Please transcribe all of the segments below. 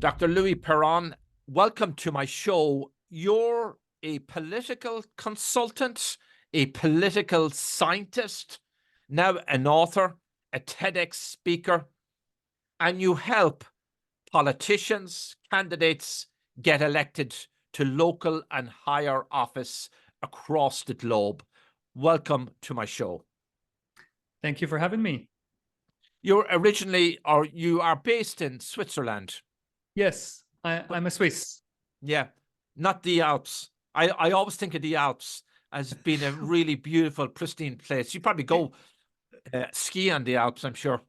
Dr. Louis Perron, welcome to my show. You're a political consultant, a political scientist, now an author, a TEDx speaker, and you help politicians, candidates get elected to local and higher office across the globe. Welcome to my show. Thank you for having me. You are based in Switzerland. Yes, I'm a Swiss. Yeah, not the Alps. I always think of the Alps as being a really beautiful, pristine place. You probably go ski on the Alps, I'm sure.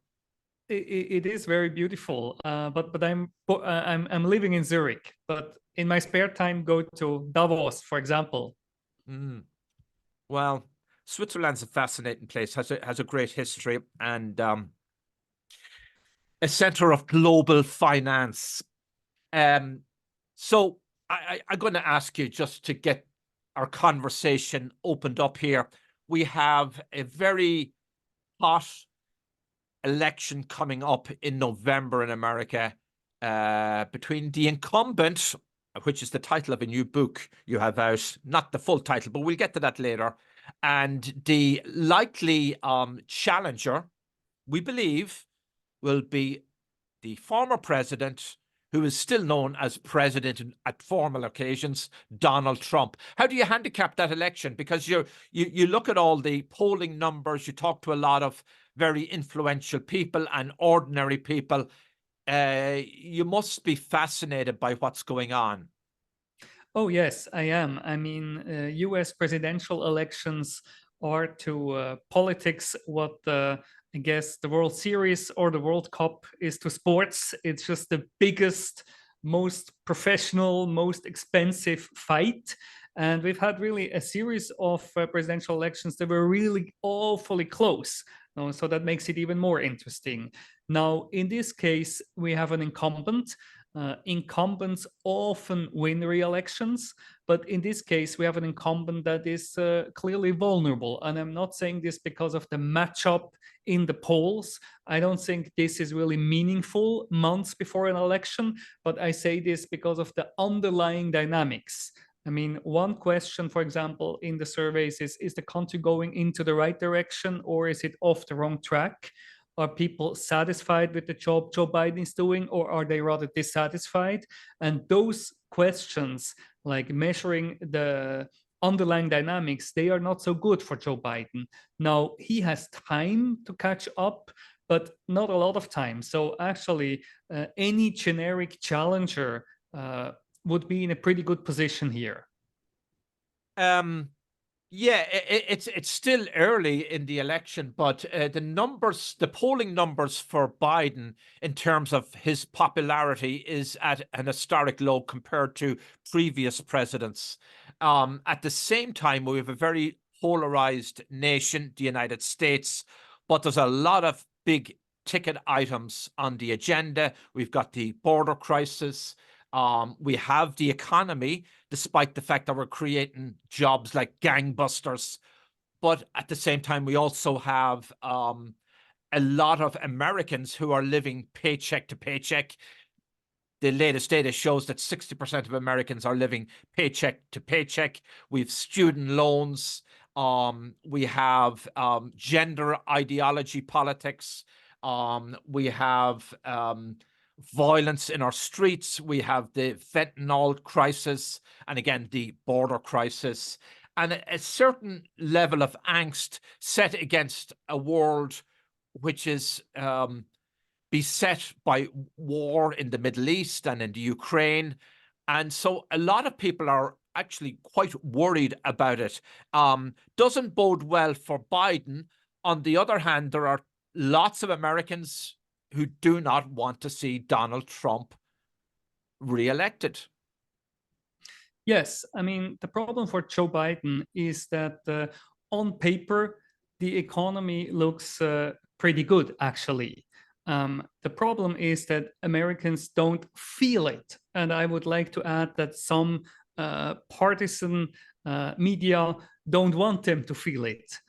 It is very beautiful, but I'm living in Zurich. But in my spare time, go to Davos, for example. Well, Switzerland's a fascinating place. Has a great history and a center of global finance. So I'm going to ask you, just to get our conversation opened up here. We have a very hot election coming up in November in America between the Incumbent, which is the title of a new book you have out, not the full title, but we'll get to that later, and the likely challenger, we believe, will be the former president, who is still known as president at formal occasions, Donald Trump. How do you handicap that election? Because you look at all the polling numbers, you talk to a lot of very influential people and ordinary people. You must be fascinated by what's going on. Oh, yes, I am. I mean, US presidential elections are to politics what I guess the World Series or the World Cup is to sports. It's just the biggest, most professional, most expensive fight. And we've had really a series of presidential elections that were really awfully close. So that makes it even more interesting. Now, in this case, we have an incumbent. Incumbents often win re-elections, but in this case, we have an incumbent that is clearly vulnerable. And I'm not saying this because of the matchup in the polls. I don't think this is really meaningful months before an election, but I say this because of the underlying dynamics. I mean, one question, for example, in the surveys is the country going into the right direction or is it off the wrong track? Are people satisfied with the job Joe Biden is doing, or are they rather dissatisfied? And those questions, like measuring the underlying dynamics, they are not so good for Joe Biden. Now, he has time to catch up, but not a lot of time. So actually, any generic challenger would be in a pretty good position here. Yeah, it's still early in the election, but the polling numbers for Biden in terms of his popularity is at an historic low compared to previous presidents. At the same time, we have a very polarized nation, the United States, but there's a lot of big ticket items on the agenda. We've got the border crisis. We have the economy, despite the fact that we're creating jobs like gangbusters. But at the same time, we also have a lot of Americans who are living paycheck to paycheck. The latest data shows that 60% of Americans are living paycheck to paycheck. We have student loans. We have gender ideology politics. We have violence in our streets. We have the fentanyl crisis, and again, the border crisis, and a certain level of angst set against a world which is beset by war in the Middle East and in the Ukraine. And so a lot of people are actually quite worried about it. Doesn't bode well for Biden. On the other hand, there are lots of Americans who do not want to see Donald Trump re-elected. Yes, I mean, the problem for Joe Biden is that on paper, the economy looks pretty good, actually. The problem is that Americans don't feel it. And I would like to add that some partisan media don't want them to feel it.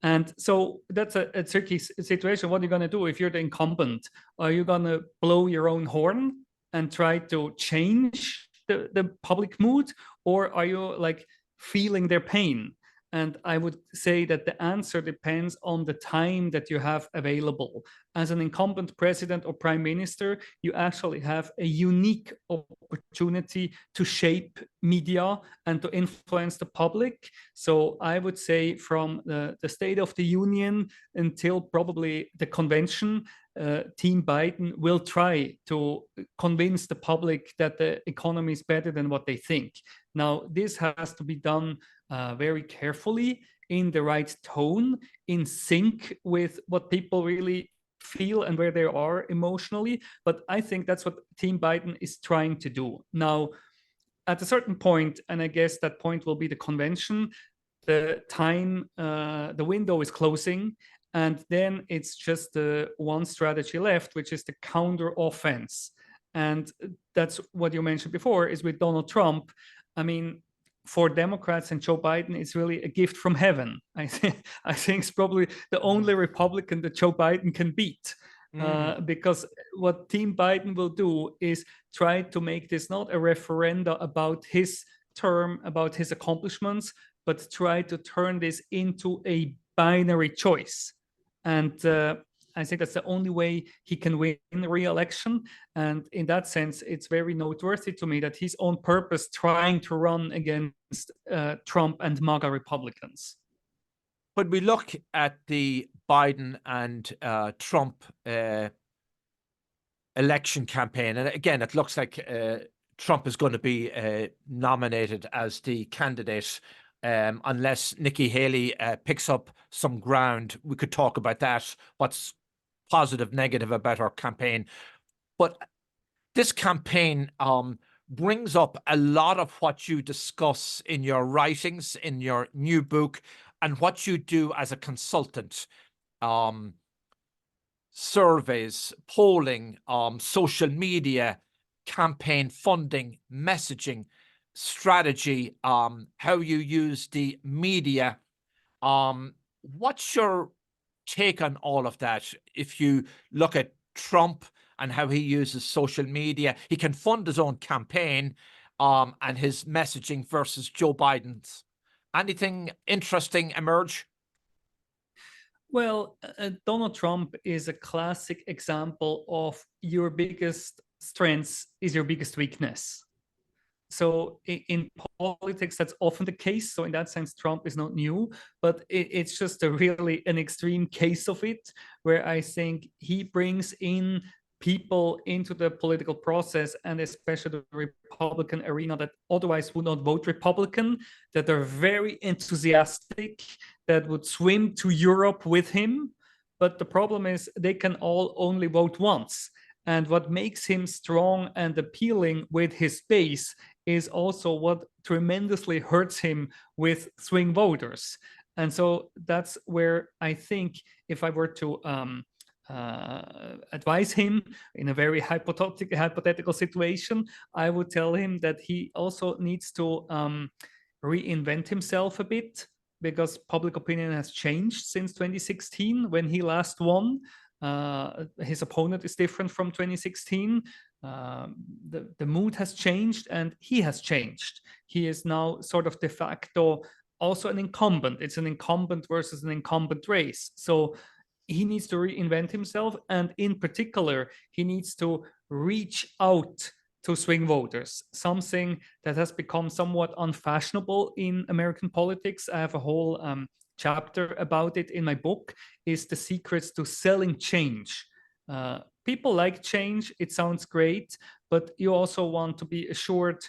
And so that's a tricky situation. What are you going to do if you're the incumbent? Are you going to blow your own horn? and try to change the public mood, or are you like feeling their pain? And I would say that the answer depends on the time that you have available. As an incumbent president or prime minister, you actually have a unique opportunity to shape media and to influence the public. So I would say from the State of the Union until probably the convention, Team Biden will try to convince the public that the economy is better than what they think. Now, this has to be done very carefully, in the right tone, in sync with what people really feel and where they are emotionally. But I think that's what Team Biden is trying to do. Now, at a certain point, and I guess that point will be the convention, the time, the window is closing. And then it's just the one strategy left, which is the counter offense. And that's what you mentioned before, is with Donald Trump. I mean, for Democrats and Joe Biden, it's really a gift from heaven. I think it's probably the only Republican that Joe Biden can beat. Because what Team Biden will do is try to make this not a referenda about his term, about his accomplishments, but try to turn this into a binary choice. And I think that's the only way he can win re-election. And in that sense, it's very noteworthy to me that he's on purpose trying to run against Trump and MAGA Republicans. When we look at the Biden and Trump election campaign, and again, it looks like Trump is going to be nominated as the candidate, unless Nikki Haley picks up some ground. We could talk about that, what's positive, negative about our campaign. But this campaign brings up a lot of what you discuss in your writings, in your new book, and what you do as a consultant. Surveys, polling, social media, campaign funding, messaging, strategy, how you use the media. What's your take on all of that? If you look at Trump and how he uses social media, he can fund his own campaign and his messaging versus Joe Biden's. Anything interesting emerge? Well, Donald Trump is a classic example of your biggest strengths is your biggest weakness. So in politics, that's often the case. So in that sense, Trump is not new, but it's just a really an extreme case of it, where I think he brings in people into the political process, and especially the Republican arena, that otherwise would not vote Republican, that are very enthusiastic, that would swim to Europe with him. But the problem is they can all only vote once. And what makes him strong and appealing with his base is also what tremendously hurts him with swing voters. And so that's where I think, if I were to advise him in a very hypothetical situation, I would tell him that he also needs to reinvent himself a bit, because public opinion has changed since 2016 when he last won. His opponent is different from 2016. The mood has changed and he has changed. He is now sort of de facto also an incumbent. It's an incumbent versus an incumbent race. So he needs to reinvent himself. And in particular, he needs to reach out to swing voters, something that has become somewhat unfashionable in American politics. I have a whole chapter about it in my book, is the secrets to selling change. People like change, it sounds great, but you also want to be assured,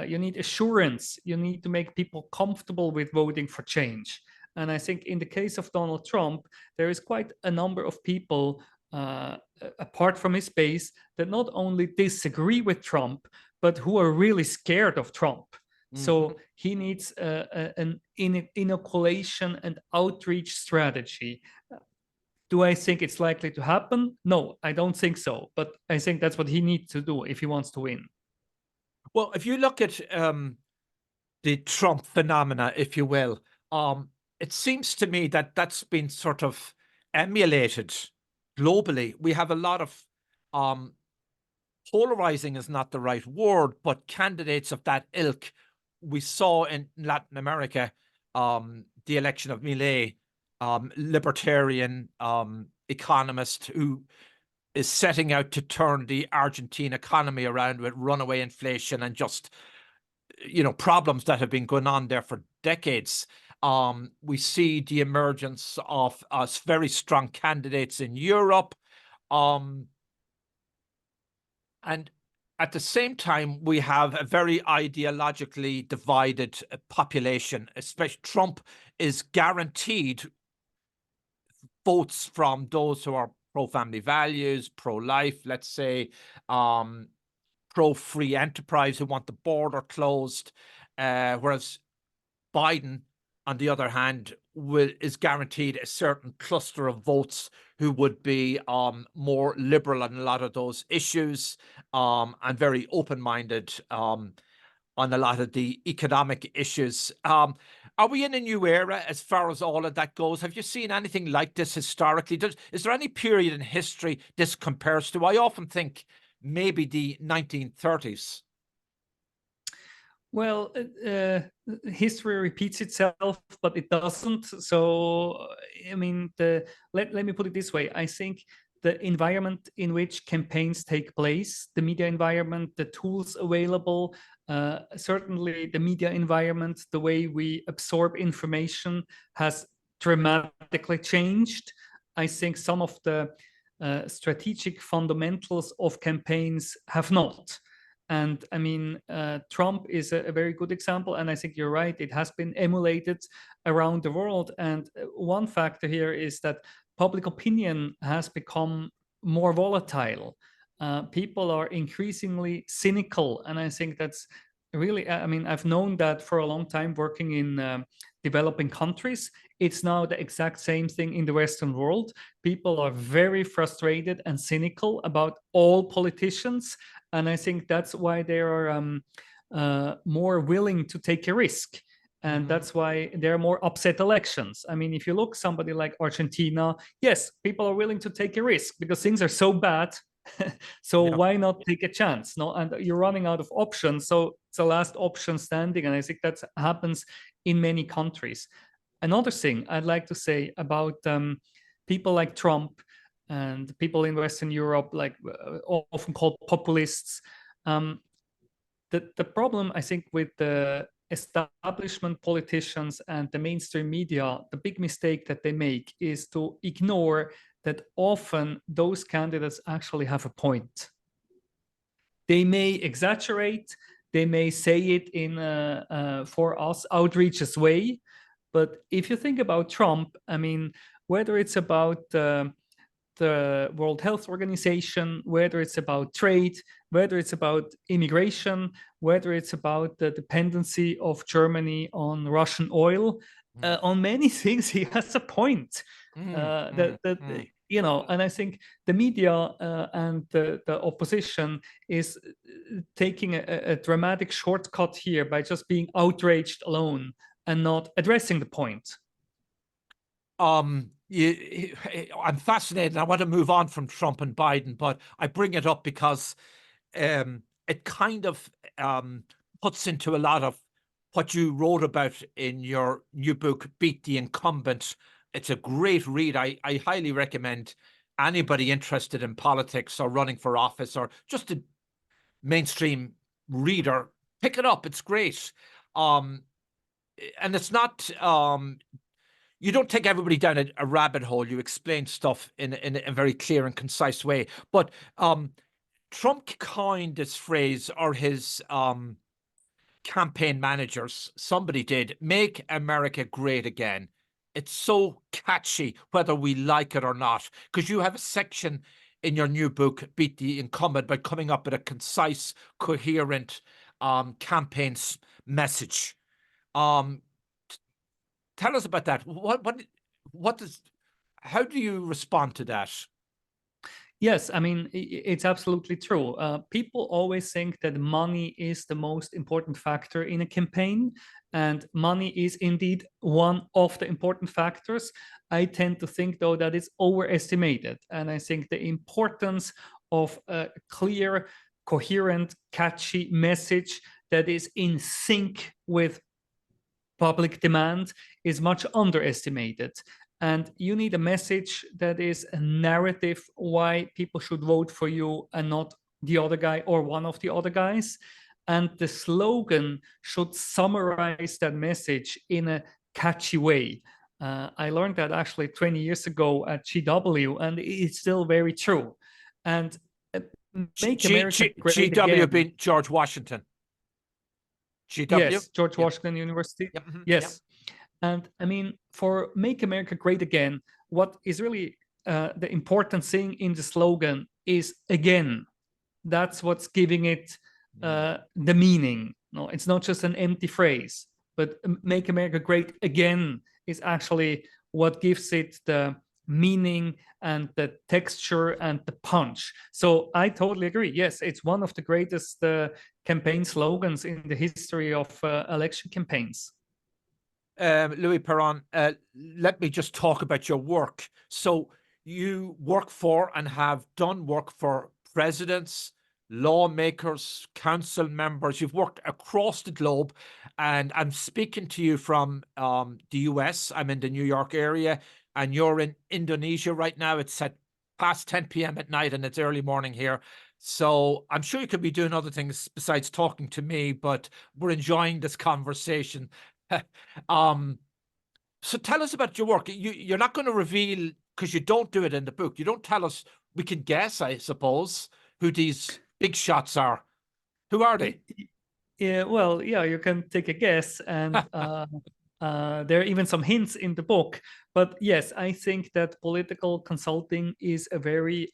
you need assurance, you need to make people comfortable with voting for change. And I think in the case of Donald Trump, there is quite a number of people, apart from his base, that not only disagree with Trump, but who are really scared of Trump. So he needs an inoculation and outreach strategy. Do I think it's likely to happen? No, I don't think so. But I think that's what he needs to do if he wants to win. Well, if you look at the Trump phenomena, if you will, it seems to me that that's been sort of emulated globally. We have a lot of polarizing is not the right word, but candidates of that ilk. We saw in Latin America the election of Milei, libertarian economist who is setting out to turn the Argentine economy around with runaway inflation and just, problems that have been going on there for decades. We see the emergence of very strong candidates in Europe. And at the same time, we have a very ideologically divided population. Especially Trump is guaranteed votes from those who are pro-family values, pro-life, let's say, pro-free enterprise, who want the border closed, whereas Biden, on the other hand, is guaranteed a certain cluster of votes who would be more liberal on a lot of those issues, and very open-minded on a lot of the economic issues. Are we in a new era as far as all of that goes? Have you seen anything like this historically? Is there any period in history this compares to? I often think maybe the 1930s. Well, history repeats itself, but it doesn't. So, I mean, let me put it this way. I think the environment in which campaigns take place, the media environment, the tools available, certainly the media environment, the way we absorb information has dramatically changed. I think some of the strategic fundamentals of campaigns have not. And I mean, Trump is a very good example. And I think you're right, it has been emulated around the world. And one factor here is that public opinion has become more volatile. People are increasingly cynical. And I think that's really, I mean, I've known that for a long time working in developing countries. It's now the exact same thing in the Western world. People are very frustrated and cynical about all politicians. And I think that's why they are more willing to take a risk. And that's why there are more upset elections. I mean, if you look somebody like Argentina, yes, people are willing to take a risk because things are so bad. So why not take a chance? No, and you're running out of options. So it's the last option standing. And I think that happens in many countries. Another thing I'd like to say about people like Trump and people in Western Europe, like often called populists. The problem, I think, with the establishment politicians and the mainstream media, the big mistake that they make is to ignore that often those candidates actually have a point. They may exaggerate, they may say it in for us outreach's way, but if you think about Trump, I mean, whether it's about the World Health Organization, whether it's about trade, whether it's about immigration, whether it's about the dependency of Germany on Russian oil, on many things he has a point. You know, and I think the media and the opposition is taking a dramatic shortcut here by just being outraged alone and not addressing the point. I'm fascinated. I want to move on from Trump and Biden, but I bring it up because it kind of puts into a lot of what you wrote about in your new book, Beat the Incumbent. It's a great read. I highly recommend anybody interested in politics or running for office or just a mainstream reader, pick it up. It's great. And it's not... you don't take everybody down a rabbit hole. You explain stuff in a very clear and concise way. But Trump coined this phrase, or his campaign managers, somebody did, "Make America Great Again." It's so catchy, whether we like it or not, because you have a section in your new book, Beat the Incumbent, by coming up with a concise, coherent campaign message. Tell us about that. How do you respond to that? Yes, I mean, it's absolutely true. People always think that money is the most important factor in a campaign, and money is indeed one of the important factors. I tend to think, though, that it's overestimated. And I think the importance of a clear coherent, catchy message that is in sync with public demand is much underestimated. And you need a message that is a narrative why people should vote for you and not the other guy or one of the other guys. And the slogan should summarize that message in a catchy way. I learned that actually 20 years ago at GW, and it's still very true. And make America great GW again. being George Washington. GW? Yes, George Washington University. Yep. Yes. And I mean, for Make America Great Again, what is really the important thing in the slogan is again. That's what's giving it the meaning. No, it's not just an empty phrase, but Make America Great Again is actually what gives it the meaning and the texture and the punch. So I totally agree. Yes, it's one of the greatest campaign slogans in the history of election campaigns. Louis Perron, let me just talk about your work. So you work for and have done work for presidents, lawmakers, council members. You've worked across the globe, and I'm speaking to you from the US. I'm in the New York area, and you're in Indonesia right now. It's at past 10 p.m. at night, and it's early morning here. So I'm sure you could be doing other things besides talking to me, but we're enjoying this conversation. So tell us about your work. You're not going to reveal, because you don't do it in the book. You don't tell us. We can guess, I suppose, who these big shots are. Who are they? Yeah, well, yeah, you can take a guess, and there are even some hints in the book. But yes, I think that political consulting is a very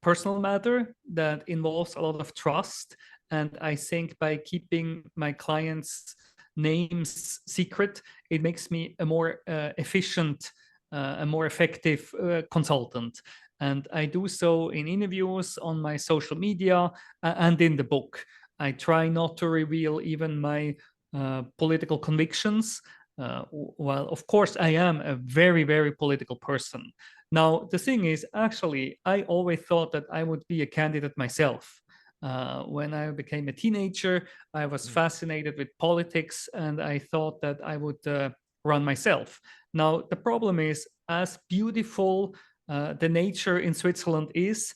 personal matter that involves a lot of trust. And I think by keeping my clients' names secret, it makes me a more efficient, a more effective consultant. And I do so in interviews, on my social media, and in the book. I try not to reveal even my political convictions. Well, of course, I am a very, very political person. Now, the thing is, actually, I always thought that I would be a candidate myself. When I became a teenager, I was fascinated with politics, and I thought that I would run myself. Now, the problem is, as beautiful the nature in Switzerland is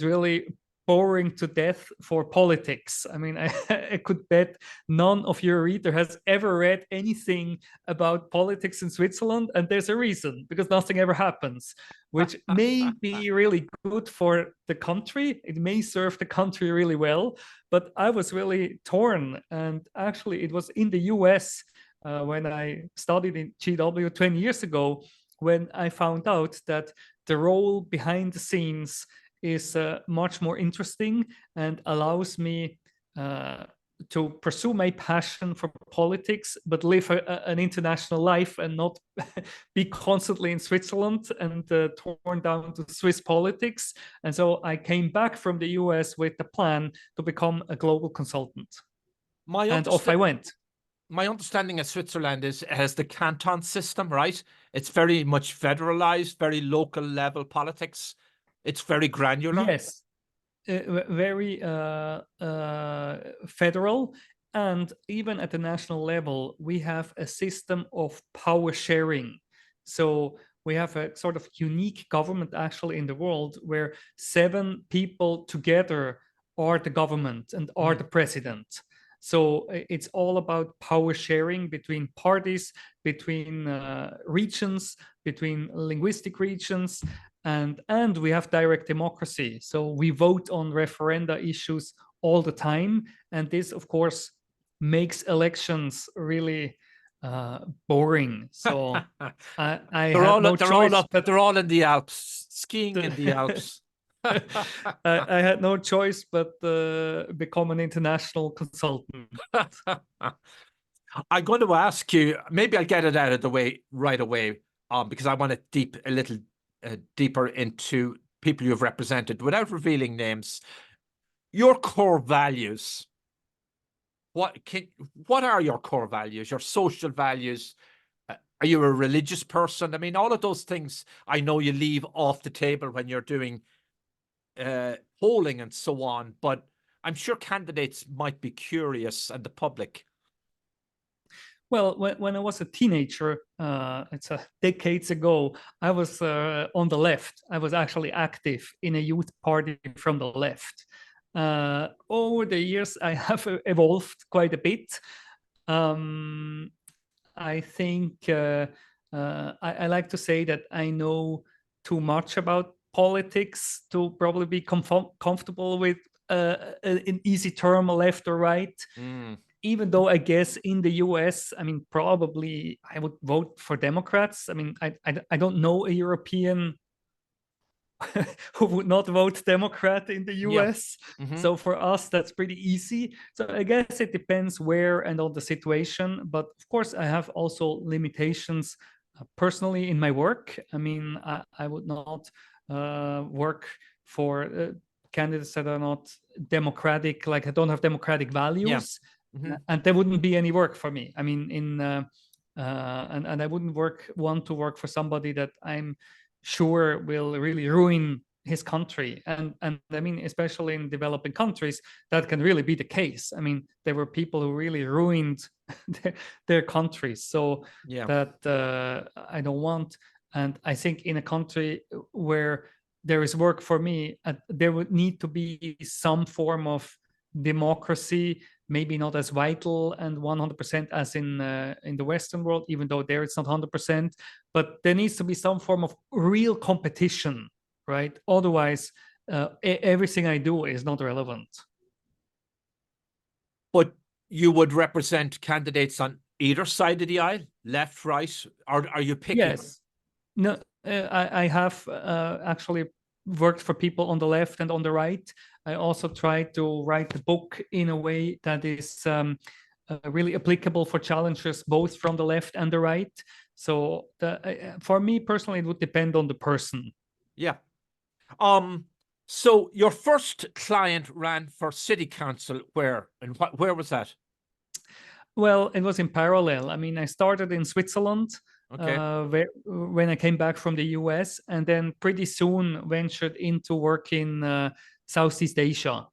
really boring to death for politics. I mean, I could bet none of your reader has ever read anything about politics in Switzerland, and there's a reason, because nothing ever happens, which may be really good for the country. It may serve the country really well, but I was really torn. And actually, it was in the US when I studied in GW 20 years ago, when I found out that the role behind the scenes is much more interesting and allows me to pursue my passion for politics, but live an international life and not be constantly in Switzerland and torn down to Swiss politics. And so I came back from the US with the plan to become a global consultant. And off I went. My understanding of Switzerland is it has the canton system, right? It's very much federalized, very local level politics. It's very granular. Yes, very federal. And even at the national level, we have a system of power sharing. So we have a sort of unique government actually in the world where 7 people together are the government and are the president. So it's all about power sharing between parties, between regions, between linguistic regions, and we have direct democracy. So we vote on referenda issues all the time, and this, of course, makes elections really boring. So I had no choice. They're all in the Alps, skiing in the Alps. I had no choice but become an international consultant. I'm going to ask you, maybe I'll get it out of the way right away, because I want to deep a little deeper into people you've represented without revealing names. Your core values. What are your core values? Your social values? Are you a religious person? I mean, all of those things I know you leave off the table when you're doing polling and so on, but I'm sure candidates might be curious, and the public. Well, when I was a teenager, it's decades ago, I was on the left. I was actually active in a youth party from the left. Over the years, I have evolved quite a bit. I think I like to say that I know too much about politics to probably be comfortable with an easy term, left or right. Even though I guess in the US, I mean, probably I would vote for Democrats. I mean, I don't know a European who would not vote Democrat in the US. So for us, that's pretty easy. So I guess it depends where and on the situation. But of course, I have also limitations personally in my work. I mean, I would not work for candidates that are not democratic, like I don't have democratic values. And there wouldn't be any work for me. I mean, and I wouldn't want to work for somebody that I'm sure will really ruin his country. And I mean, especially in developing countries, that can really be the case. I mean, there were people who really ruined their countries. So that I don't want. And I think in a country where there is work for me, there would need to be some form of democracy, maybe not as vital and 100% as in the Western world, even though there it's not 100%, but there needs to be some form of real competition, right? Otherwise, everything I do is not relevant. But you would represent candidates on either side of the aisle, left, right, or are you picking? Yes. No, I have actually worked for people on the left and on the right. I also tried to write a book in a way that is really applicable for challengers both from the left and the right. So for me personally, it would depend on the person. Yeah. So your first client ran for city council where, and where was that? Well, it was in parallel. I mean, I started in Switzerland. When I came back from the US, and then pretty soon ventured into work in Southeast Asia.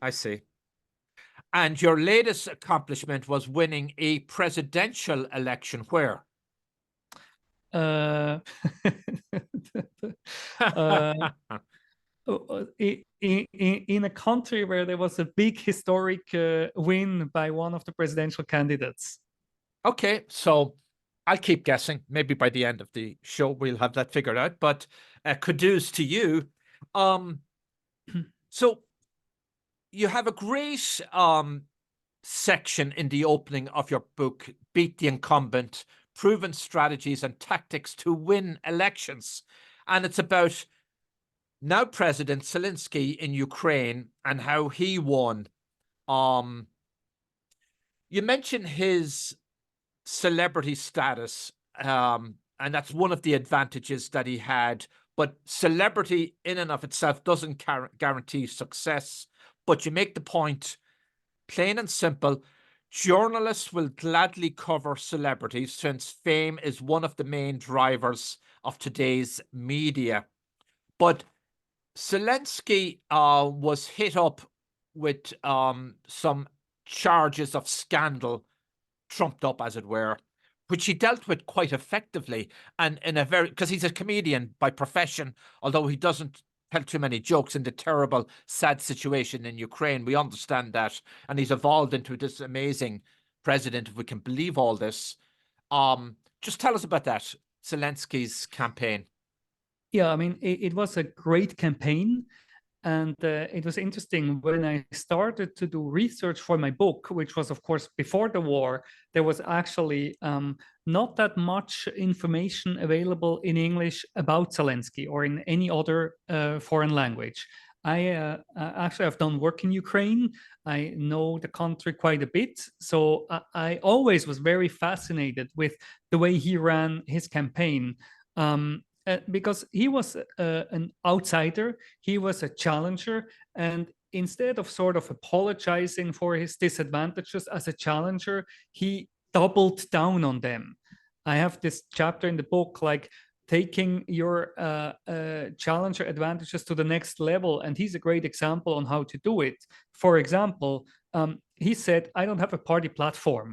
I see. And your latest accomplishment was winning a presidential election where? In a country where there was a big historic win by one of the presidential candidates. Okay, so I'll keep guessing. Maybe by the end of the show, we'll have that figured out. But kudos to you. So you have a great section in the opening of your book, Beat the Incumbent, Proven Strategies and Tactics to Win Elections. And it's about now President Zelensky in Ukraine and how he won. You mentioned his celebrity status, and that's one of the advantages that he had. But celebrity in and of itself doesn't guarantee success. But you make the point, plain and simple, journalists will gladly cover celebrities since fame is one of the main drivers of today's media. But Zelensky was hit up with some charges of scandal, trumped up, as it were, which he dealt with quite effectively, and in a very, because he's a comedian by profession, although he doesn't tell too many jokes in the terrible, sad situation in Ukraine. We understand that, and he's evolved into this amazing president, if we can believe all this. Just tell us about that, Zelensky's campaign. Yeah, I mean, it was a great campaign. And it was interesting when I started to do research for my book, which was, of course, before the war. There was actually not that much information available in English about Zelensky or in any other foreign language. I actually have done work in Ukraine. I know the country quite a bit. So I always was very fascinated with the way he ran his campaign. Because he was an outsider, he was a challenger, and instead of sort of apologizing for his disadvantages as a challenger, he doubled down on them. I have this chapter in the book, like taking your challenger advantages to the next level. And he's a great example on how to do it. For example, he said, I don't have a party platform.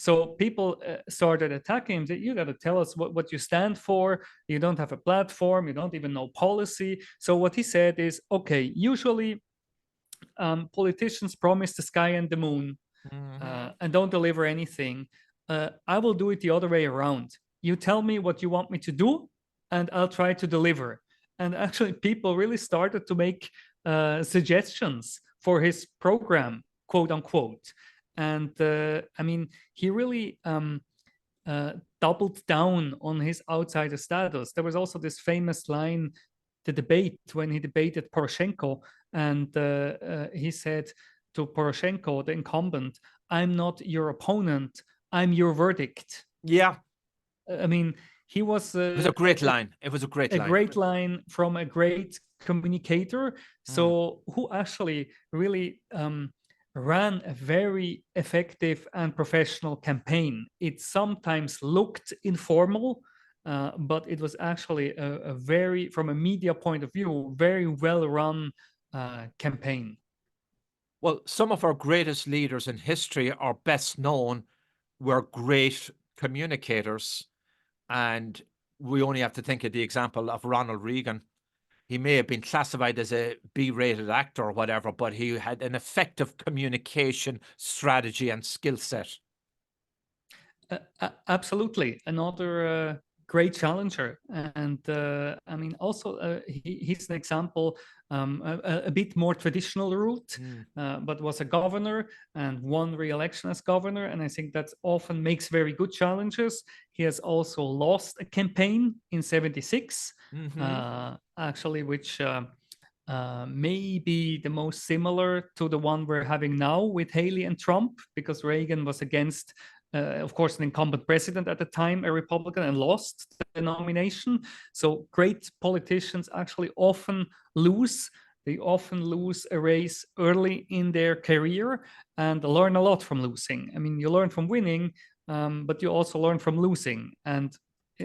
So people started attacking him. That you got to tell us what you stand for. You don't have a platform. You don't even know policy. So what he said is, okay, usually politicians promise the sky and the moon and don't deliver anything. I will do it the other way around. You tell me what you want me to do, and I'll try to deliver. And actually, people really started to make suggestions for his program, quote unquote. And I mean, he really doubled down on his outsider status. There was also this famous line, the debate when he debated Poroshenko, and he said to Poroshenko, the incumbent, I'm not your opponent, I'm your verdict. Yeah. I mean, he was... it was a great line. It was a great line. A great line from a great communicator. So who actually really ran a very effective and professional campaign. It sometimes looked informal, but it was actually a very, from a media point of view, very well run campaign. Well, some of our greatest leaders in history are best known were great communicators. And we only have to think of the example of Ronald Reagan. He may have been classified as a B-rated actor or whatever, but he had an effective communication strategy and skill set. Absolutely. Another great challenger. And I mean, also, he's an example, a bit more traditional route, but was a governor and won re-election as governor. And I think that often makes very good challengers. He has also lost a campaign in 76, actually, which may be the most similar to the one we're having now with Haley and Trump, because Reagan was against of course, an incumbent president at the time, a Republican, and lost the nomination. So great politicians actually often lose. They often lose a race early in their career and learn a lot from losing. I mean, you learn from winning, but you also learn from losing. And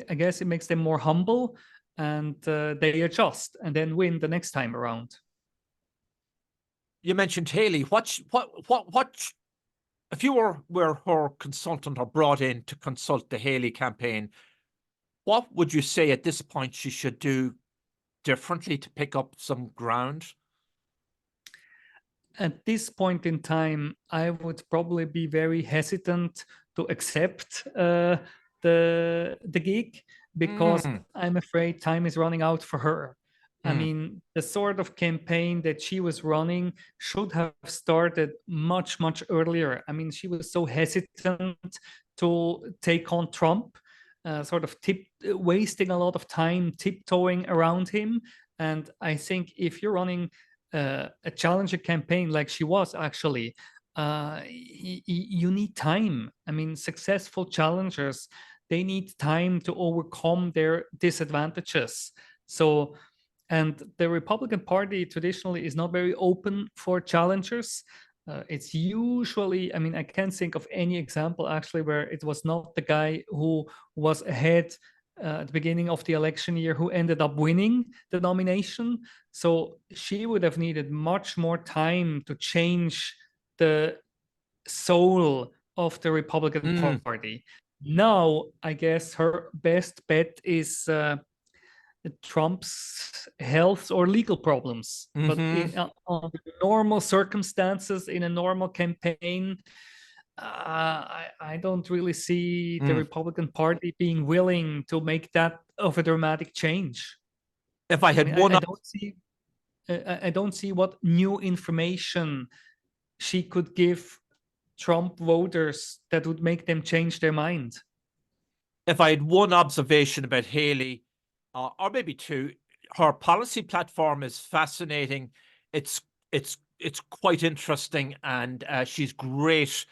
I guess it makes them more humble, and they adjust and then win the next time around. You mentioned Haley. What if you were her consultant or brought in to consult the Haley campaign, what would you say at this point she should do differently to pick up some ground? At this point in time, I would probably be very hesitant to accept the gig, because I'm afraid time is running out for her. I mean, the sort of campaign that she was running should have started much, much earlier. I mean, she was so hesitant to take on Trump, sort of wasting a lot of time tiptoeing around him. And I think if you're running a challenger campaign like she was actually, you need time. I mean, successful challengers, they need time to overcome their disadvantages. So, and the Republican Party traditionally is not very open for challengers. It's usually, I mean, I can't think of any example actually where it was not the guy who was ahead at the beginning of the election year who ended up winning the nomination. So she would have needed much more time to change the soul of the Republican Party. Now, I guess her best bet is Trump's health or legal problems. But on normal circumstances, in a normal campaign, I don't really see the Republican Party being willing to make that of a dramatic change. If I had I don't see what new information she could give Trump voters that would make them change their mind. If I had one observation about Haley, or maybe two, her policy platform is fascinating. It's quite interesting, and she's great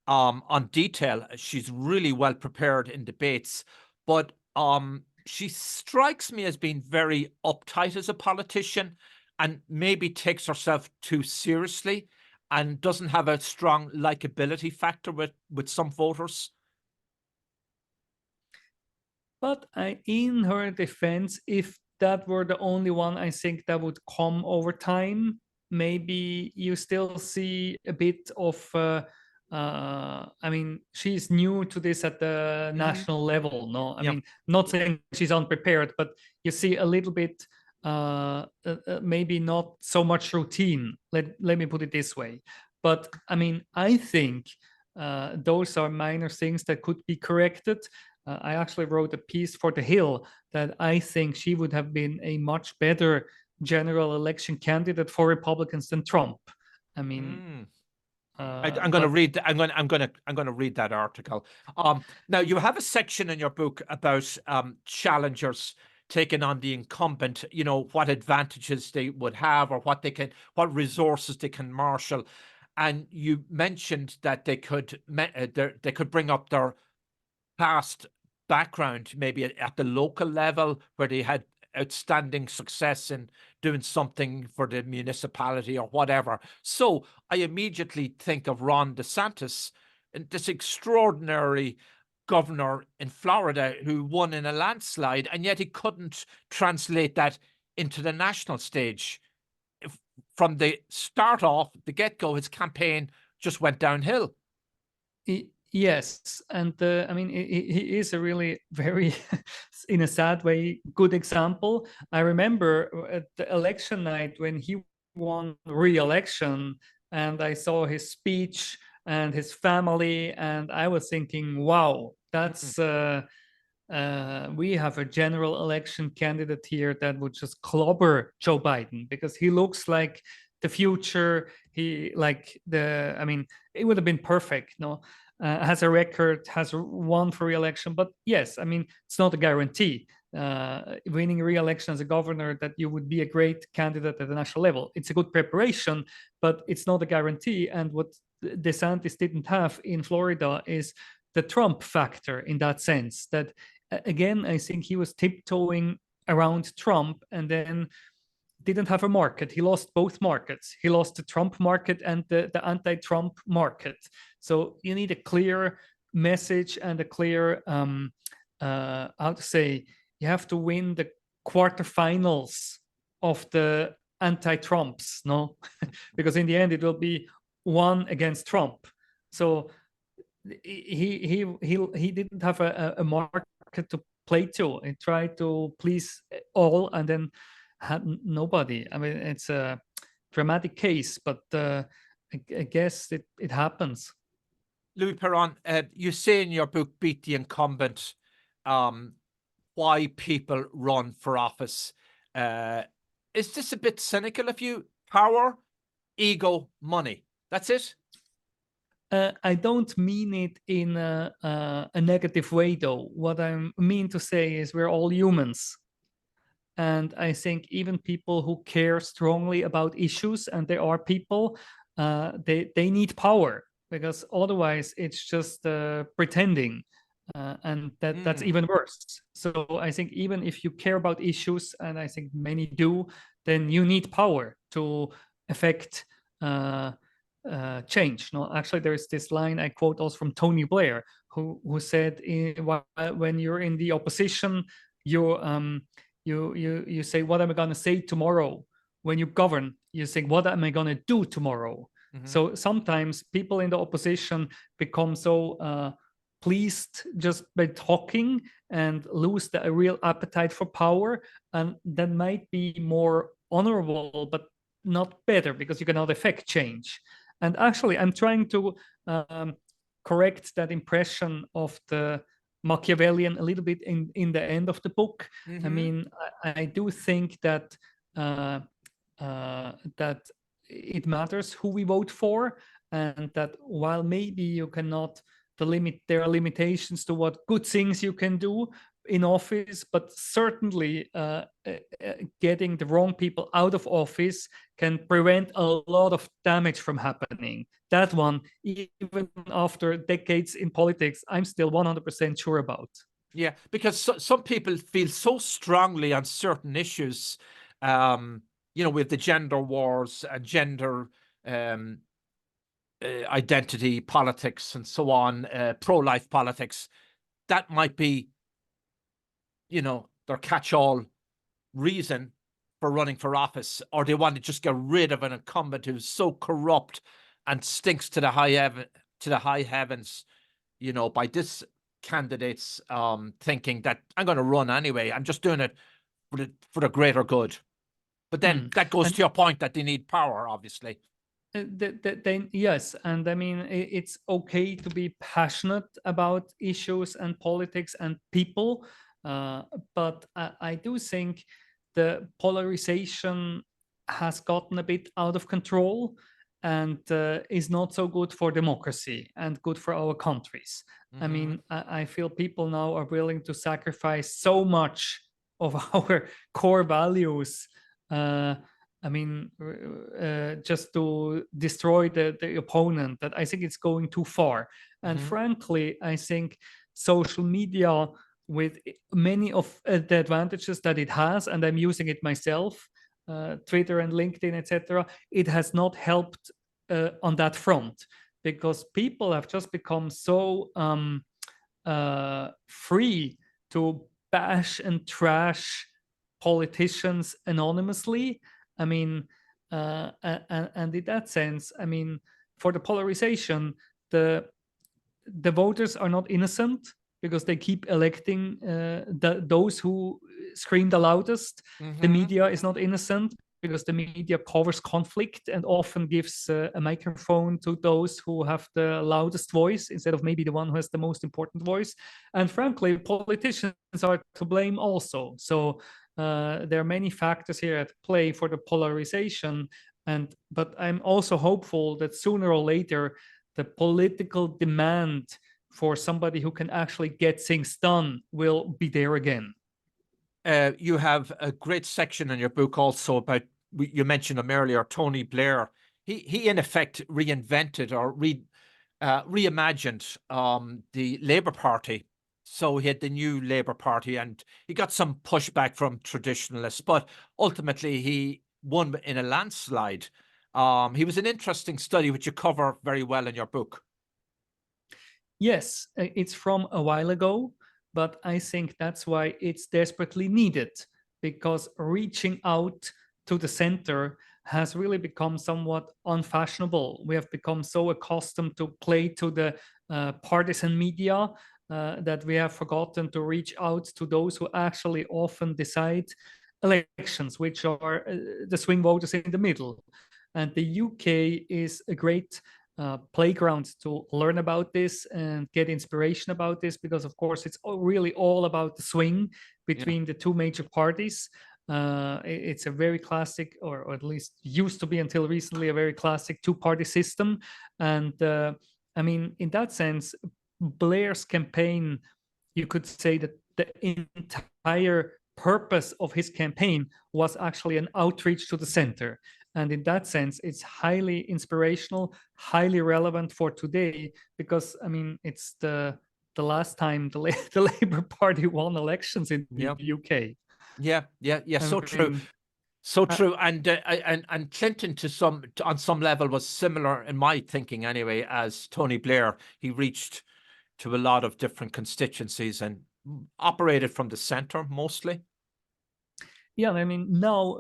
on detail. She's really well prepared in debates, but she strikes me as being very uptight as a politician, and maybe takes herself too seriously, and doesn't have a strong likability factor with some voters. But in her defense, if that were the only one, I think that would come over time. Maybe you still see a bit of, I mean, she's new to this at the Hmm. national level. No, I Yeah. mean, not saying she's unprepared, but you see a little bit, maybe not so much routine. Let me put it this way. But I mean, I think those are minor things that could be corrected. I actually wrote a piece for The Hill that I think she would have been a much better general election candidate for Republicans than Trump. I mean, Mm. I'm going to but read. I'm going to read that article. Now you have a section in your book about challengers taking on the incumbent. You know what advantages they would have, or what resources they can marshal, and you mentioned that they could bring up their past background, maybe at the local level where they had outstanding success in doing something for the municipality or whatever. So I immediately think of Ron DeSantis, and this extraordinary governor in Florida who won in a landslide, and yet he couldn't translate that into the national stage. From the start off, the get-go, his campaign just went downhill. yes, and I mean, he is a really very, in a sad way, good example. I remember at the election night when he won re-election, and I saw his speech and his family, and I was thinking, wow, Mm, that's we have a general election candidate here that would just clobber Joe Biden because he looks like the future. He like the, I mean, it would have been perfect, no? Has a record, has won for re-election, but yes, I mean, it's not a guarantee. Winning re-election as a governor that you would be a great candidate at the national level. It's a good preparation, but it's not a guarantee. And what DeSantis didn't have in Florida is the Trump factor in that sense. That again, I think he was tiptoeing around Trump and then didn't have a market. He lost both markets. He lost the Trump market and the anti-Trump market. So you need a clear message and a clear, how to say, you have to win the quarterfinals of the anti-Trumps, no? Because in the end, it will be one against Trump. So he didn't have a market to play to. He tried to please all and then had nobody. I mean, it's a dramatic case, but I guess it happens. Louis Perron, you say in your book, Beat the Incumbent, why people run for office. Uh, is this a bit cynical of you? Power, ego, money. That's it? I don't mean it in a negative way, though. What I mean to say is we're all humans. And I think even people who care strongly about issues, and there are people, they need power because otherwise it's just pretending, and that's Mm. even worse. So I think even if you care about issues, and I think many do, then you need power to affect change. No, actually, there is this line I quote also from Tony Blair, who said, when you're in the opposition, you you say, what am I going to say tomorrow? When you govern, you think, what am I going to do tomorrow? Hmm. So sometimes people in the opposition become so pleased just by talking and lose the real appetite for power, and that might be more honorable but not better because you cannot affect change. And actually I'm trying to um, correct that impression of the Machiavellian a little bit in the end of the book. I Hmm. mean, I do think that that it matters who we vote for, and that while maybe you cannot there are limitations to what good things you can do in office, but certainly getting the wrong people out of office can prevent a lot of damage from happening. That one, even after decades in politics, I'm still 100% sure about. Yeah, because some people feel so strongly on certain issues. Um, with the gender wars and gender um, identity politics and so on, pro-life politics, that might be their catch-all reason for running for office, or they want to just get rid of an incumbent who's so corrupt and stinks to the high heavens, by this candidate's thinking that I'm going to run anyway. I'm just doing it for the greater good. But then that goes to your point that they need power, obviously. Yes, and I mean, it's okay to be passionate about issues and politics and people, but I do think the polarization has gotten a bit out of control and is not so good for democracy and good for our countries. I mean, I feel people now are willing to sacrifice so much of our core values. I mean, just to destroy the opponent, that I think it's going too far. And frankly, I think social media, with many of the advantages that it has, and I'm using it myself, Twitter and LinkedIn, etc., it has not helped on that front, because people have just become so free to bash and trash politicians anonymously. I mean, and in that sense, I mean, for the polarization, the voters are not innocent, because they keep electing those who scream the loudest. The media is not innocent, because the media covers conflict and often gives a microphone to those who have the loudest voice instead of maybe the one who has the most important voice. And frankly, politicians are to blame also. So there are many factors here at play for the polarization. But I'm also hopeful that sooner or later, the political demand for somebody who can actually get things done will be there again. You have a great section in your book also about, you mentioned him earlier, Tony Blair. He in effect reinvented or reimagined the Labour Party. So he had the new Labour Party, and he got some pushback from traditionalists, but ultimately he won in a landslide. He was an interesting study, which you cover very well in your book. Yes, it's from a while ago, but I think that's why it's desperately needed, because reaching out to the center has really become somewhat unfashionable. We have become so accustomed to play to the partisan media that we have forgotten to reach out to those who actually often decide elections, which are the swing voters in the middle. And the UK is a great playground to learn about this and get inspiration about this, because of course it's really all about the swing between the two major parties. It's a very classic, or at least used to be until recently, a very classic two-party system. And I mean, in that sense, Blair's campaign, you could say that the entire purpose of his campaign was actually an outreach to the center. And in that sense, it's highly inspirational, highly relevant for today, because I mean, it's the last time the Labour Party won elections in the UK. Yeah. So true. So true. And Clinton on some level was similar, in my thinking anyway, as Tony Blair. He reached to a lot of different constituencies and operated from the center mostly. Yeah, I mean, now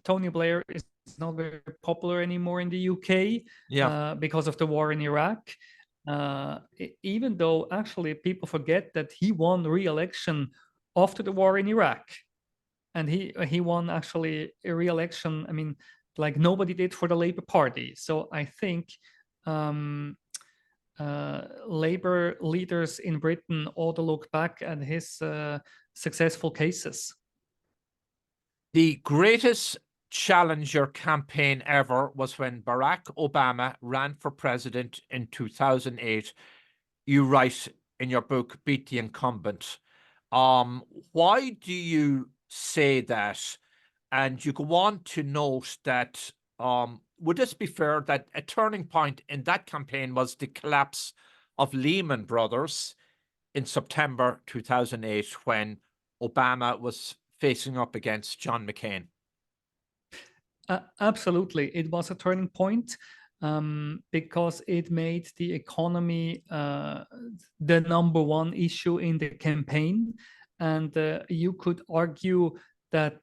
Tony Blair is not very popular anymore in the UK because of the war in Iraq. Even though actually people forget that he won re-election after the war in Iraq. And he won actually a re-election, I mean, like nobody did for the Labour Party. So I think Labour leaders in Britain ought to look back at his successful cases. The greatest challenger campaign ever was when Barack Obama ran for president in 2008. You write in your book, Beat the Incumbent. Why do you say that? And you go on to note that, would this be fair that a turning point in that campaign was the collapse of Lehman Brothers in September 2008, when Obama was facing up against John McCain? Absolutely. It was a turning point because it made the economy the number one issue in the campaign. And you could argue that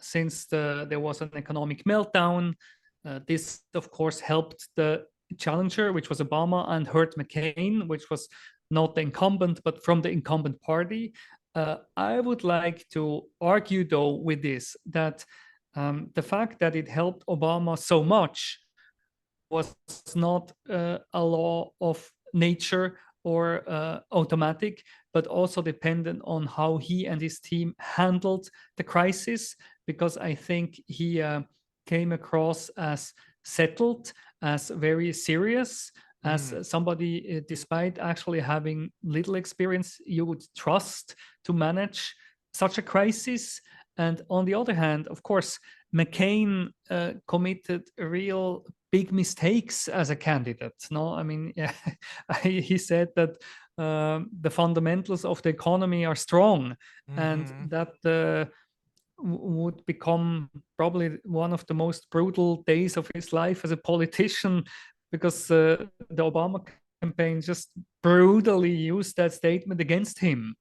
since there was an economic meltdown, this, of course, helped the challenger, which was Obama, and hurt McCain, which was not the incumbent, but from the incumbent party. I would like to argue, though, with this, that the fact that it helped Obama so much was not a law of nature or automatic, but also dependent on how he and his team handled the crisis, because I think he came across as settled, as very serious, as somebody, despite actually having little experience, you would trust to manage such a crisis. And on the other hand, of course, McCain committed real big mistakes as a candidate. No, I mean, yeah, he said that the fundamentals of the economy are strong, and that would become probably one of the most brutal days of his life as a politician, because the Obama campaign just brutally used that statement against him,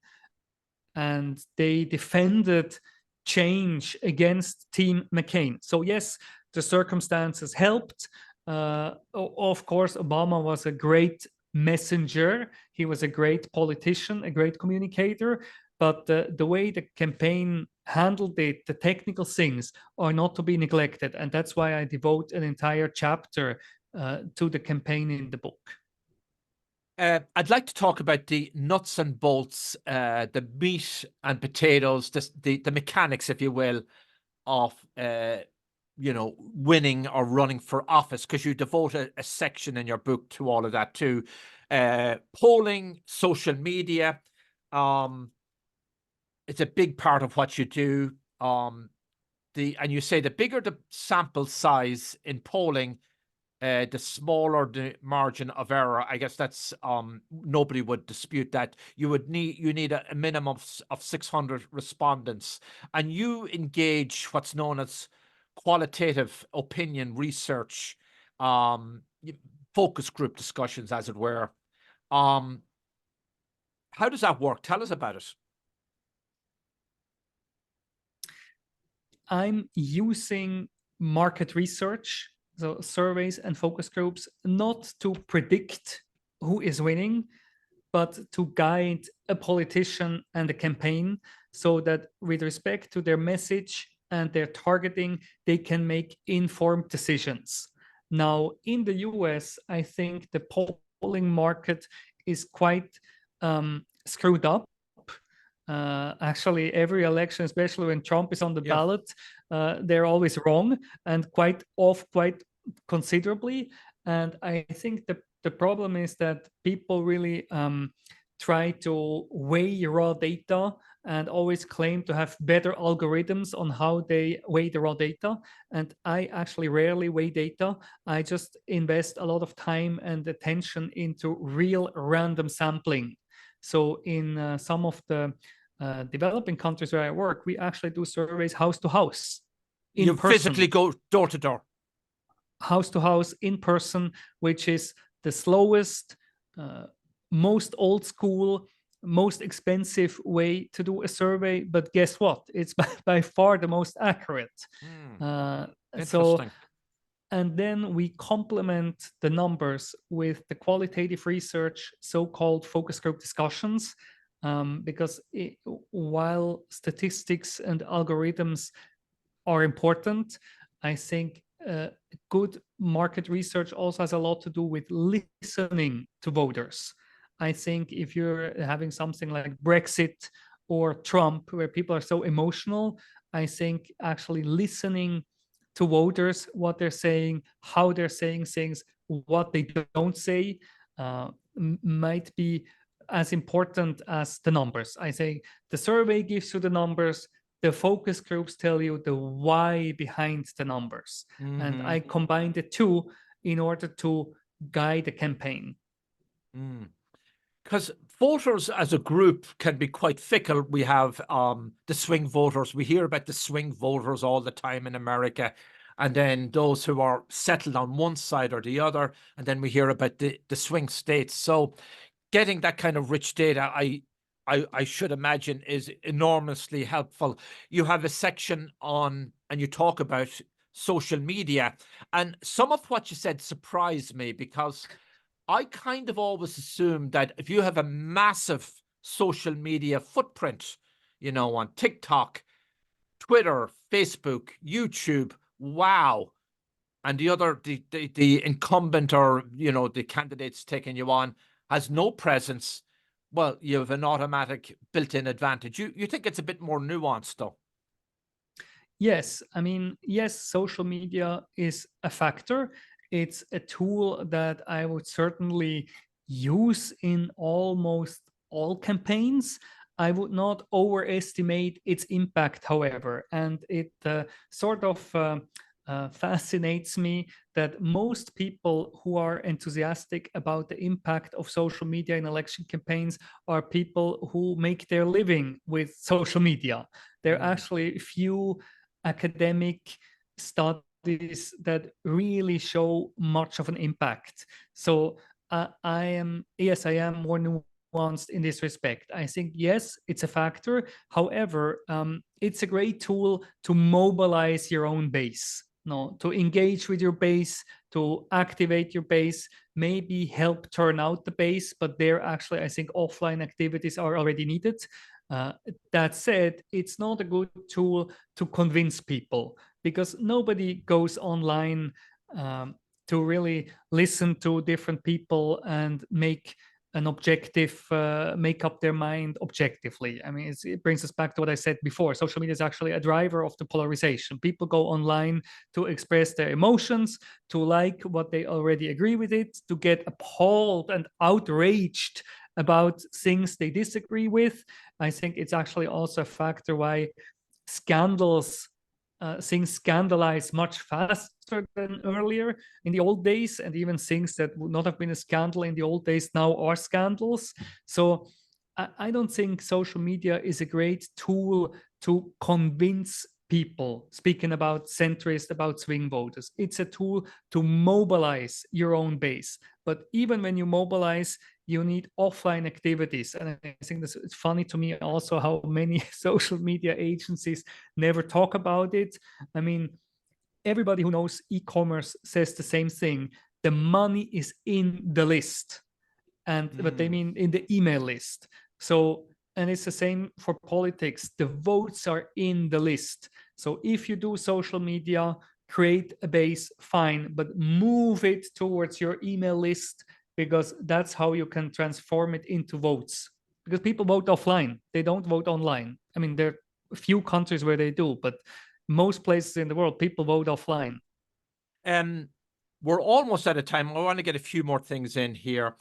and they defended change against Team McCain. So yes, the circumstances helped. Of course, Obama was a great messenger. He was a great politician, a great communicator. But the way the campaign handled it, the technical things, are not to be neglected. And that's why I devote an entire chapter to the campaign in the book. I'd like to talk about the nuts and bolts, the meat and potatoes, the mechanics, if you will, of winning or running for office, because you devote a section in your book to all of that too. Polling, social media, it's a big part of what you do. And you say the bigger the sample size in polling, the smaller the margin of error. I guess that's nobody would dispute that. You need a minimum of 600 respondents, and you engage what's known as qualitative opinion research, focus group discussions, as it were. How does that work? Tell us about it. I'm using market research, so surveys and focus groups, not to predict who is winning, but to guide a politician and a campaign, so that with respect to their message and their targeting, they can make informed decisions. Now, in the US, I think the polling market is quite screwed up. Actually, every election, especially when Trump is on the ballot, they're always wrong, and quite considerably. And I think the problem is that people really try to weigh raw data and always claim to have better algorithms on how they weigh the raw data. And I actually rarely weigh data. I just invest a lot of time and attention into real random sampling. So in some of the developing countries where I work, we actually do surveys house to house. You physically go door to door. House to house, in person, which is the slowest, most old school, most expensive way to do a survey. But guess what? It's by far the most accurate. Interesting. And then we complement the numbers with the qualitative research, so-called focus group discussions, because while statistics and algorithms are important, I think good market research also has a lot to do with listening to voters. I think if you're having something like Brexit or Trump, where people are so emotional, I think actually listening to voters, what they're saying, how they're saying things, what they don't say, might be as important as the numbers. I say the survey gives you the numbers, the focus groups tell you the why behind the numbers. And I combine the two in order to guide a campaign. Because voters as a group can be quite fickle. We have the swing voters. We hear about the swing voters all the time in America. And then those who are settled on one side or the other. And then we hear about the swing states. So getting that kind of rich data, I I should imagine is enormously helpful. You have a section on, and you talk about social media, and some of what you said surprised me, because I kind of always assumed that if you have a massive social media footprint, on TikTok, Twitter, Facebook, YouTube, wow, and the incumbent, or the candidates taking you on, has no presence, well, you have an automatic built-in advantage. You think it's a bit more nuanced, though? Yes, I mean, yes, social media is a factor. It's a tool that I would certainly use in almost all campaigns. I would not overestimate its impact, however, and it sort of fascinates me that most people who are enthusiastic about the impact of social media in election campaigns are people who make their living with social media. There are actually few academic studies that really show much of an impact. So I am more nuanced in this respect. I think, yes, it's a factor. However, it's a great tool to mobilize your own base, no, to engage with your base, to activate your base, maybe help turn out the base. But there, actually, I think offline activities are already needed. That said, it's not a good tool to convince people, because nobody goes online to really listen to different people and make up their mind objectively. I mean, it brings us back to what I said before. Social media is actually a driver of the polarization. People go online to express their emotions, to like what they already agree with it, to get appalled and outraged about things they disagree with. I think it's actually also a factor why things scandalize much faster than earlier in the old days, and even things that would not have been a scandal in the old days now are scandals. So I don't think social media is a great tool to convince people, speaking about centrist, about swing voters. It's a tool to mobilize your own base. But even when you mobilize, you need offline activities. And I think it's funny to me also how many social media agencies never talk about it. I mean, everybody who knows e-commerce says the same thing. The money is in the list, and but they mean in the email list. So, and it's the same for politics. The votes are in the list. So if you do social media, create a base, fine, but move it towards your email list, because that's how you can transform it into votes. Because people vote offline, they don't vote online. I mean, there are a few countries where they do, but most places in the world, people vote offline. We're almost out of time. I want to get a few more things in here.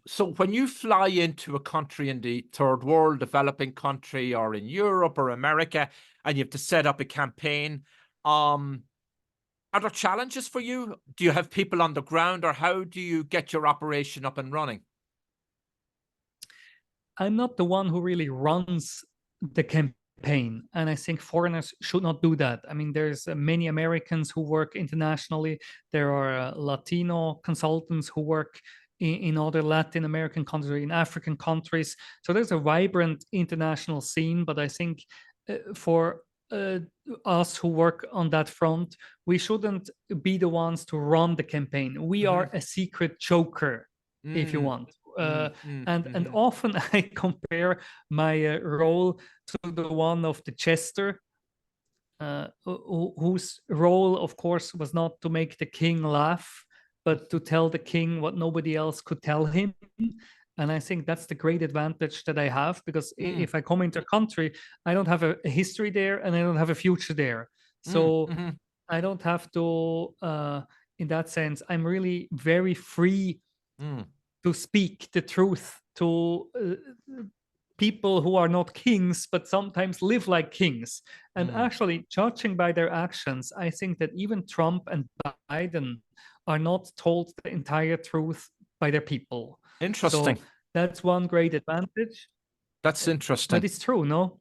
So when you fly into a country in the third world, developing country, or in Europe or America, and you have to set up a campaign, are there challenges for you? Do you have people on the ground, or how do you get your operation up and running? I'm not the one who really runs the campaign, and I think foreigners should not do that. I mean, there's many Americans who work internationally. There are Latino consultants who work in other Latin American countries, in African countries. So there's a vibrant international scene. But I think for us who work on that front, we shouldn't be the ones to run the campaign. We are a secret joker, if you want. And often I compare my role to the one of the jester, whose role, of course, was not to make the king laugh, but to tell the king what nobody else could tell him. And I think that's the great advantage that I have, because if I come into a country, I don't have a history there, and I don't have a future there. So I don't have to, in that sense, I'm really very free to speak the truth to people who are not kings, but sometimes live like kings. And actually, judging by their actions, I think that even Trump and Biden are not told the entire truth by their people. Interesting. So that's one great advantage. That's interesting. But it's true, no?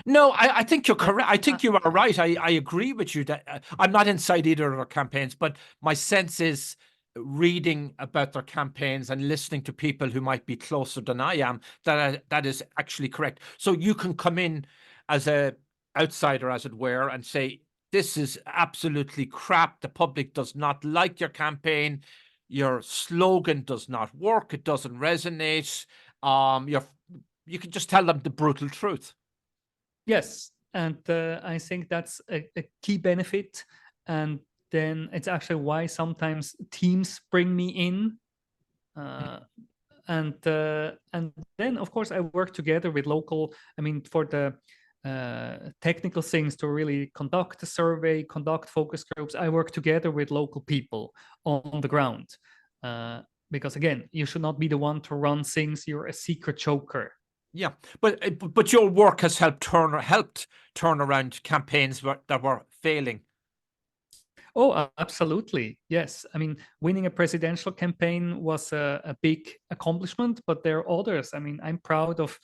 No, I think you're correct. I think you are right. I agree with you that I'm not inside either of our campaigns, but my sense is reading about their campaigns and listening to people who might be closer than I am, that is actually correct. So you can come in as a outsider, as it were, and say, this is absolutely crap. The public does not like your campaign. Your slogan does not work. It doesn't resonate. You can just tell them the brutal truth. Yes, and I think that's a key benefit. And then it's actually why sometimes teams bring me in. And then of course I work together with local, I mean, for the technical things, to really conduct a survey, conduct focus groups, I work together with local people on the ground, because again, you should not be the one to run things. You're a secret choker. Yeah, but your work has helped turn around campaigns that were failing. Oh, absolutely. Yes. I mean, winning a presidential campaign was a big accomplishment, but there are others. I mean, I'm proud of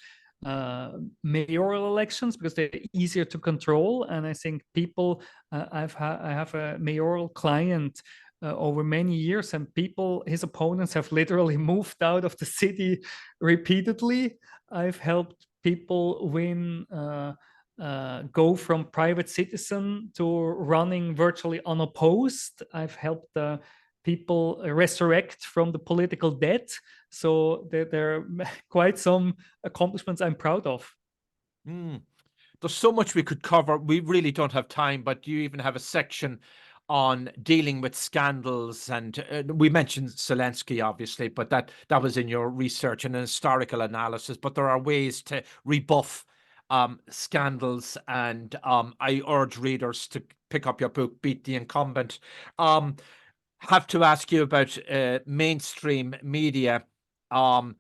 mayoral elections because they're easier to control. And I think people, I have a mayoral client over many years, and people, his opponents have literally moved out of the city repeatedly. I've helped people win. Go from private citizen to running virtually unopposed. I've helped people resurrect from the political dead. So there are quite some accomplishments I'm proud of. There's so much we could cover. We really don't have time, but you even have a section on dealing with scandals. And we mentioned Zelensky, obviously, but that was in your research and an historical analysis. But there are ways to rebuff scandals. And I urge readers to pick up your book, Beat the Incumbent. Have to ask you about mainstream media. In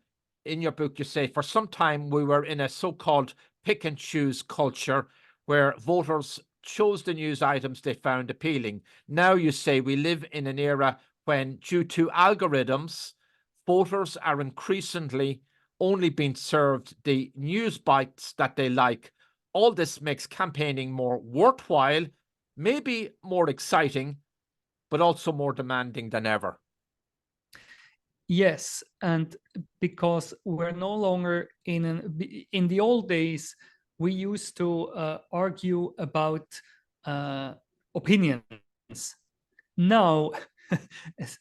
your book, you say, for some time we were in a so-called pick and choose culture where voters chose the news items they found appealing. Now you say we live in an era when, due to algorithms, voters are increasingly only being served the news bites that they like. All this makes campaigning more worthwhile, maybe more exciting, but also more demanding than ever. Yes, and because we're no longer in the old days, we used to argue about opinions. Now,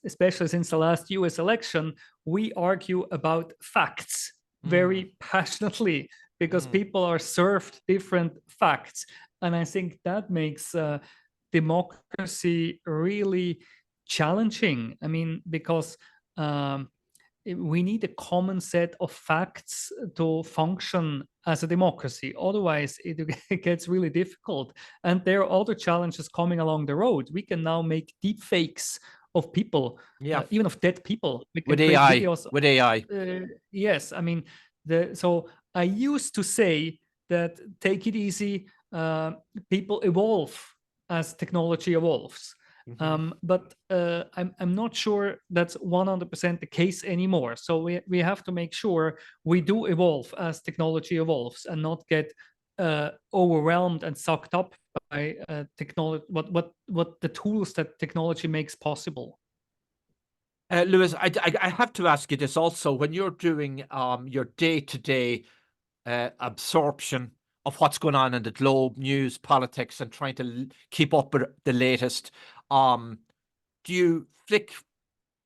especially since the last US election, we argue about facts very passionately because people are served different facts. And I think that makes democracy really challenging. I mean, because we need a common set of facts to function as a democracy. Otherwise, it gets really difficult. And there are other challenges coming along the road. We can now make deep fakes of people, even of dead people. We can With create AI, videos. with AI. Yes, I mean, so I used to say that take it easy, people evolve as technology evolves. But I'm not sure that's 100% the case anymore. So we have to make sure we do evolve as technology evolves and not get overwhelmed and sucked up by technology, what the tools that technology makes possible. Louis, I have to ask you this also. When you're doing your day-to-day absorption of what's going on in the globe, news, politics, and trying to keep up with the latest, do you flick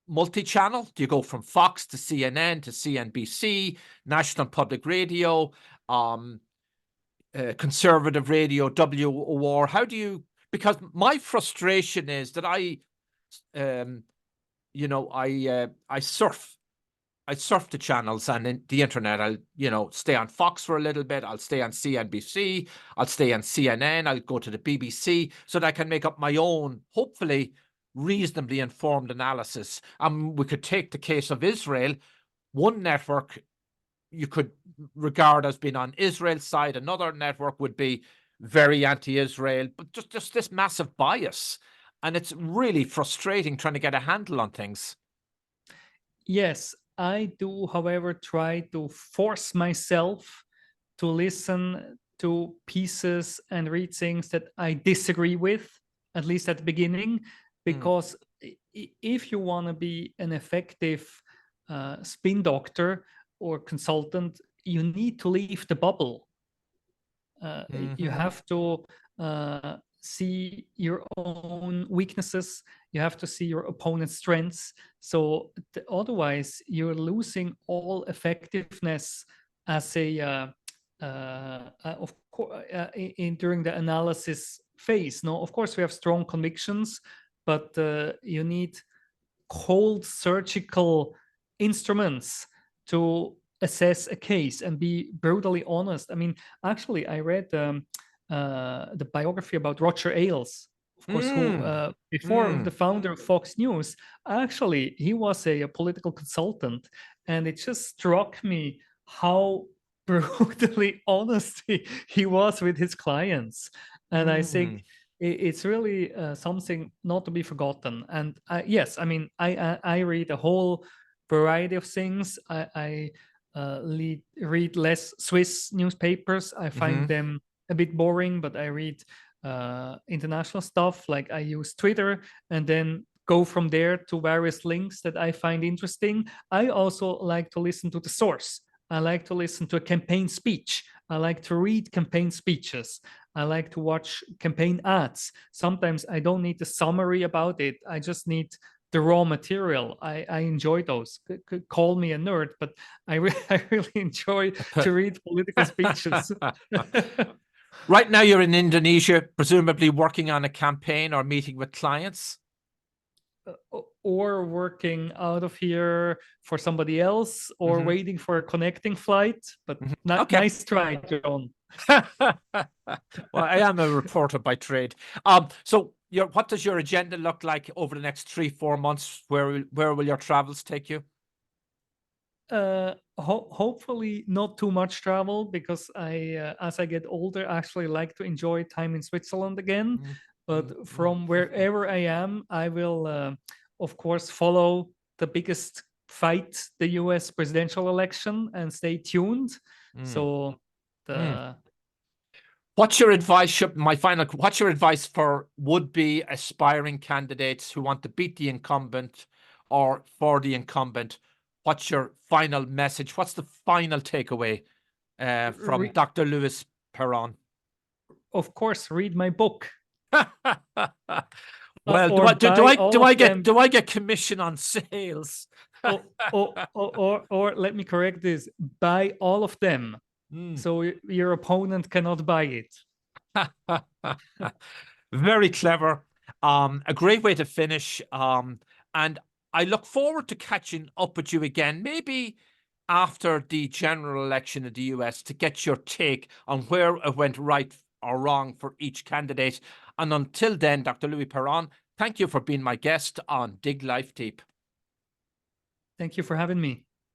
multi-channel? Do you go from Fox to CNN to CNBC, National Public Radio, conservative radio, WOR? How do you? Because my frustration is that I surf the channels and the internet. I'll, stay on Fox for a little bit. I'll stay on CNBC. I'll stay on CNN. I'll go to the BBC so that I can make up my own, hopefully, reasonably informed analysis. We could take the case of Israel. One network you could regard as being on Israel's side. Another network would be very anti-Israel, but just this massive bias. And it's really frustrating trying to get a handle on things. Yes, I do, however, try to force myself to listen to pieces and read things that I disagree with, at least at the beginning, because if you want to be an effective spin doctor or consultant, you need to leave the bubble. You have to see your own weaknesses. You have to see your opponent's strengths. So otherwise, you're losing all effectiveness as a of course during the analysis phase. No, of course we have strong convictions, but you need cold surgical instruments to assess a case and be brutally honest. I mean, actually, I read the biography about Roger Ailes, of course, who before the founder of Fox News, actually he was a political consultant, and it just struck me how brutally honest he was with his clients. And I think it's really something not to be forgotten. And yes, I mean, I read a whole variety of things. I read less Swiss newspapers. I find them a bit boring, but I read international stuff. Like I use Twitter and then go from there to various links that I find interesting. I also like to listen to the source. I like to listen to a campaign speech. I like to read campaign speeches. I like to watch campaign ads. Sometimes I don't need a summary about it. I just need the raw material. I enjoy those. Call me a nerd, but I really enjoy to read political speeches. Right now you're in Indonesia, presumably working on a campaign or meeting with clients? Or working out of here for somebody else, or waiting for a connecting flight. But nice try, John. Well, I am a reporter by trade. So what does your agenda look like over the next 3-4 months? Where will your travels take you? Hopefully not too much travel, because I as I get older, actually like to enjoy time in Switzerland again. But from wherever I am, I will of course follow the biggest fight, the US presidential election, and stay tuned. So what's your advice? What's your advice for would-be aspiring candidates who want to beat the incumbent or for the incumbent? What's your final message? What's the final takeaway from Dr. Louis Perron? Of course, read my book. Well, do I get commission on sales? or let me correct this: buy all of them, so your opponent cannot buy it. Very clever. A great way to finish. And I look forward to catching up with you again, maybe after the general election in the US, to get your take on where it went right or wrong for each candidate. And until then, Dr. Louis Perron, thank you for being my guest on Dig Life Deep. Thank you for having me.